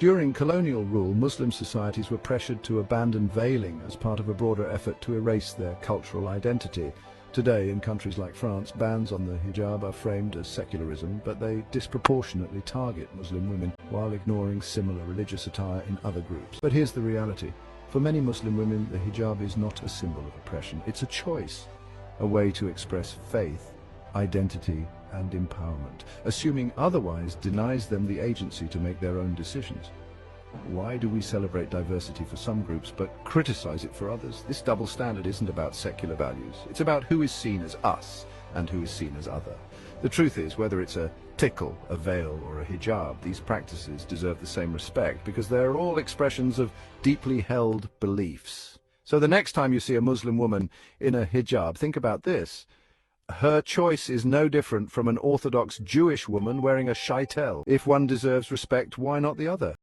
During colonial rule, Muslim societies were pressured to abandon veiling as part of a broader effort to erase their cultural identity. Today, in countries like France, bans on the hijab are framed as secularism, but they disproportionately target Muslim women while ignoring similar religious attire in other groups. But here's the reality. For many Muslim women, the hijab is not a symbol of oppression. It's a choice, a way to express faith, identity, and empowerment. Assuming otherwise denies them the agency to make their own decisions. Why do we celebrate diversity for some groups but criticize it for others? This double standard isn't about secular values. It's about who is seen as us and who is seen as other. The truth is, whether it's a tickle, a veil, or a hijab, these practices deserve the same respect because they're all expressions of deeply held beliefs. So the next time you see a Muslim woman in a hijab, think about this. Her choice is no different from an Orthodox Jewish woman wearing a shaitel. If one deserves respect, why not the other?